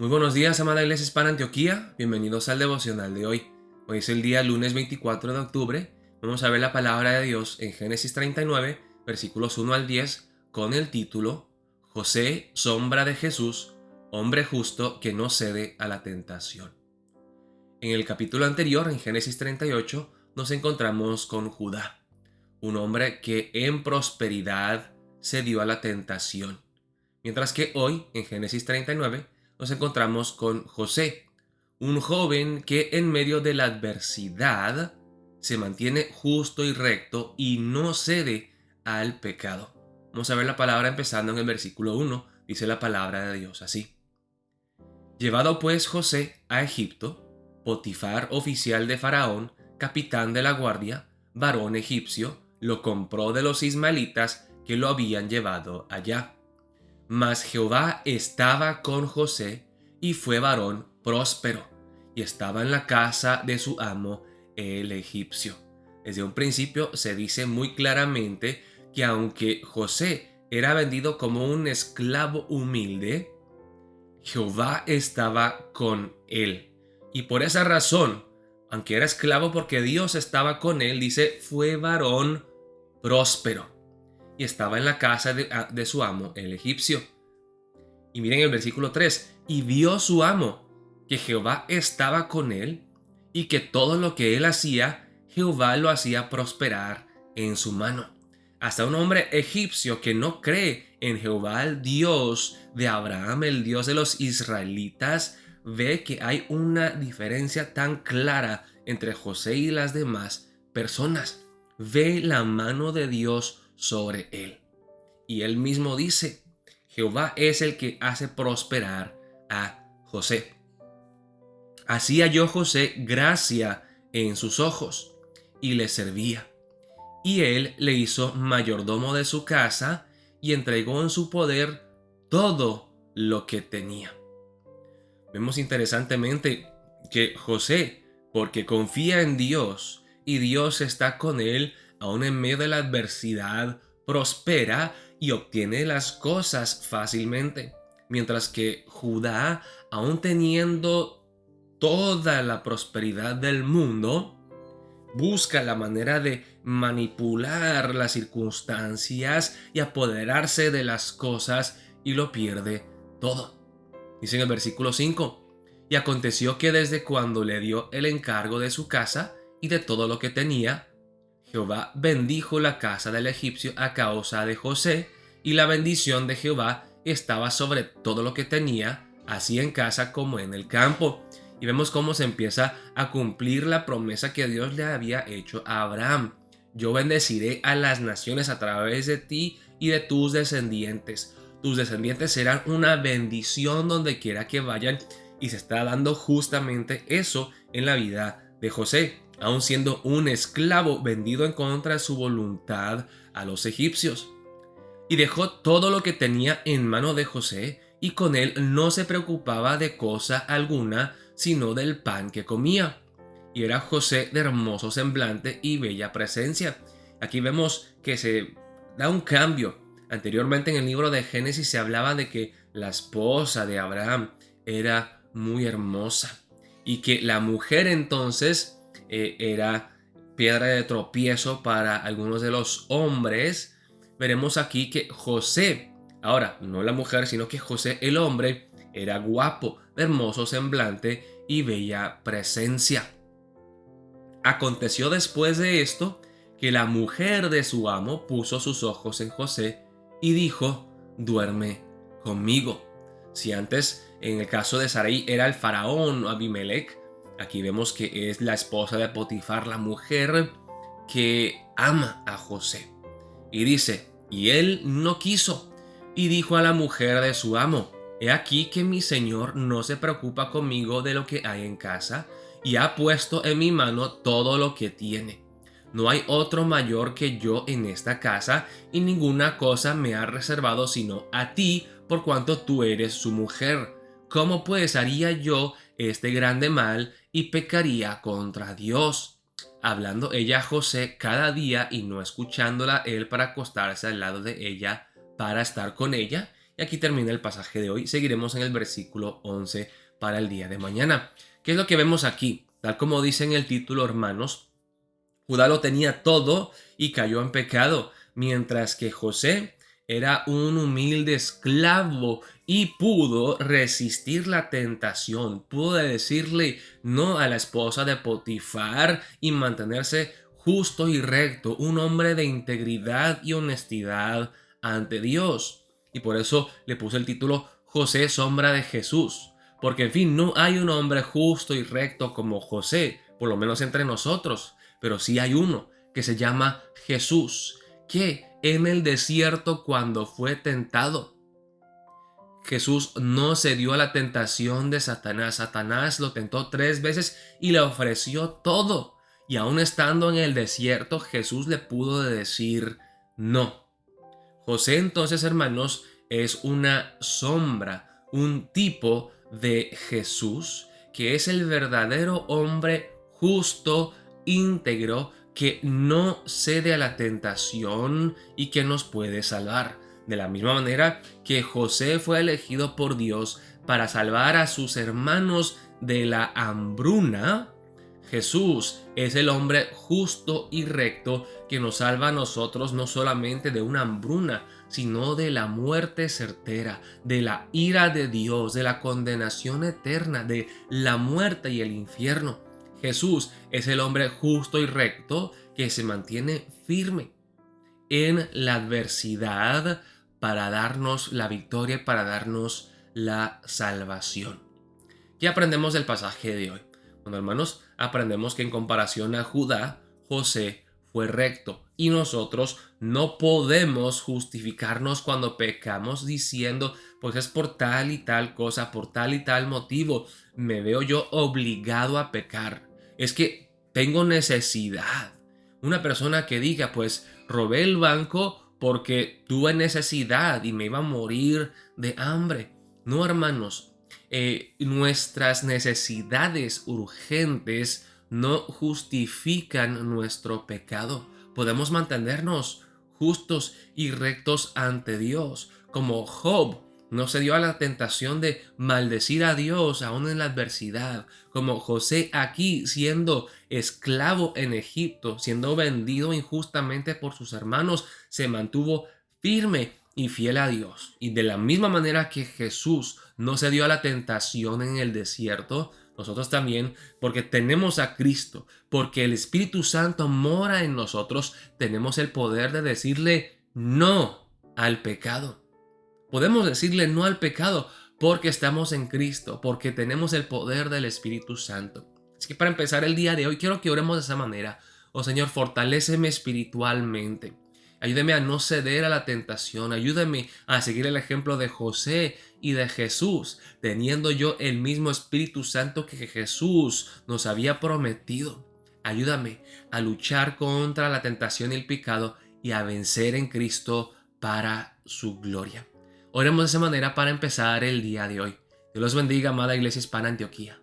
Muy buenos días, amada Iglesia Hispana Antioquía. Bienvenidos al devocional de hoy. Hoy es el día lunes 24 de octubre. Vamos a ver la palabra de Dios en Génesis 39, versículos 1 al 10, con el título José, sombra de Jesús, hombre justo que no cede a la tentación. En el capítulo anterior, en Génesis 38, nos encontramos con Judá, un hombre que en prosperidad cedió a la tentación. Mientras que hoy, en Génesis 39, nos encontramos con José, un joven que en medio de la adversidad se mantiene justo y recto y no cede al pecado. Vamos a ver la palabra empezando en el versículo 1. Dice la palabra de Dios así. Llevado pues José a Egipto, Potifar, oficial de Faraón, capitán de la guardia, varón egipcio, lo compró de los ismaelitas que lo habían llevado allá. Mas Jehová estaba con José, y fue varón próspero, y estaba en la casa de su amo el egipcio. Desde un principio se dice muy claramente que aunque José era vendido como un esclavo humilde, Jehová estaba con él. Y por esa razón, aunque era esclavo porque Dios estaba con él, dice, fue varón próspero. Y estaba en la casa de su amo, el egipcio. Y miren el versículo 3. Y vio su amo que Jehová estaba con él y que todo lo que él hacía, Jehová lo hacía prosperar en su mano. Hasta un hombre egipcio que no cree en Jehová, el Dios de Abraham, el Dios de los israelitas, ve que hay una diferencia tan clara entre José y las demás personas. Ve la mano de Dios sobre él. Y él mismo dice, Jehová es el que hace prosperar a José. Así halló José gracia en sus ojos y le servía. Y él le hizo mayordomo de su casa y entregó en su poder todo lo que tenía. Vemos interesantemente que José, porque confía en Dios y Dios está con él, aun en medio de la adversidad, prospera y obtiene las cosas fácilmente. Mientras que Judá, aun teniendo toda la prosperidad del mundo, busca la manera de manipular las circunstancias y apoderarse de las cosas y lo pierde todo. Dice en el versículo 5, y aconteció que desde cuando le dio el encargo de su casa y de todo lo que tenía, Jehová bendijo la casa del egipcio a causa de José, y la bendición de Jehová estaba sobre todo lo que tenía, así en casa como en el campo. Y vemos cómo se empieza a cumplir la promesa que Dios le había hecho a Abraham. Yo bendeciré a las naciones a través de ti y de tus descendientes. Tus descendientes serán una bendición donde quiera que vayan, y se está dando justamente eso en la vida de José, aun siendo un esclavo vendido en contra de su voluntad a los egipcios. Y dejó todo lo que tenía en mano de José, y con él no se preocupaba de cosa alguna, sino del pan que comía. Y era José de hermoso semblante y bella presencia. Aquí vemos que se da un cambio. Anteriormente en el libro de Génesis se hablaba de que la esposa de Abraham era muy hermosa y que la mujer entonces era piedra de tropiezo para algunos de los hombres. Veremos aquí que José, ahora no la mujer, sino que José el hombre, era guapo, de hermoso semblante y bella presencia. Aconteció después de esto que la mujer de su amo puso sus ojos en José y dijo, duerme conmigo. Si antes en el caso de Sarai era el faraón Abimelech, aquí vemos que es la esposa de Potifar, la mujer que ama a José. Y dice, y él no quiso, y dijo a la mujer de su amo, he aquí que mi señor no se preocupa conmigo de lo que hay en casa, y ha puesto en mi mano todo lo que tiene. No hay otro mayor que yo en esta casa, y ninguna cosa me ha reservado sino a ti, por cuanto tú eres su mujer. ¿Cómo pues haría yo este grande mal y pecaría contra Dios? Hablando ella a José cada día y no escuchándola él para acostarse al lado de ella para estar con ella. Y Y aquí termina el pasaje de hoy. Seguiremos en el versículo 11 para el día de mañana. ¿Qué es lo que vemos aquí? Tal como dice en el título, hermanos, Judá lo tenía todo y cayó en pecado, mientras que José era un humilde esclavo y pudo resistir la tentación, pudo decirle no a la esposa de Potifar y mantenerse justo y recto, un hombre de integridad y honestidad ante Dios. Y por eso le puse el título José, sombra de Jesús, porque en fin, no hay un hombre justo y recto como José, por lo menos entre nosotros. Pero sí hay uno que se llama Jesús, que en el desierto cuando fue tentado, Jesús no se dio a la tentación de Satanás. Satanás lo tentó 3 veces y le ofreció todo. Y aún estando en el desierto, Jesús le pudo decir no. José entonces, hermanos, es una sombra, un tipo de Jesús, que es el verdadero hombre justo, íntegro, que no cede a la tentación y que nos puede salvar. De la misma manera que José fue elegido por Dios para salvar a sus hermanos de la hambruna, Jesús es el hombre justo y recto que nos salva a nosotros no solamente de una hambruna, sino de la muerte certera, de la ira de Dios, de la condenación eterna, de la muerte y el infierno. Jesús es el hombre justo y recto que se mantiene firme en la adversidad para darnos la victoria y para darnos la salvación. ¿Qué aprendemos del pasaje de hoy? Bueno, hermanos, aprendemos que en comparación a Judá, José fue recto y nosotros no podemos justificarnos cuando pecamos diciendo, pues es por tal y tal cosa, por tal y tal motivo, me veo yo obligado a pecar. Es que tengo necesidad. Una persona que diga, pues robé el banco porque tuve necesidad y me iba a morir de hambre. No, hermanos, nuestras necesidades urgentes no justifican nuestro pecado. Podemos mantenernos justos y rectos ante Dios, como Job no se dio a la tentación de maldecir a Dios aún en la adversidad, como José aquí siendo esclavo en Egipto, siendo vendido injustamente por sus hermanos, se mantuvo firme y fiel a Dios. Y de la misma manera que Jesús no se dio a la tentación en el desierto, nosotros también, porque tenemos a Cristo, porque el Espíritu Santo mora en nosotros, tenemos el poder de decirle no al pecado. Podemos decirle no al pecado porque estamos en Cristo, porque tenemos el poder del Espíritu Santo. Así que para empezar el día de hoy quiero que oremos de esa manera. Oh Señor, fortaléceme espiritualmente. Ayúdame a no ceder a la tentación. Ayúdame a seguir el ejemplo de José y de Jesús, teniendo yo el mismo Espíritu Santo que Jesús nos había prometido. Ayúdame a luchar contra la tentación y el pecado y a vencer en Cristo para su gloria. Oremos de esa manera para empezar el día de hoy. Dios los bendiga, amada Iglesia Hispana Antioquía.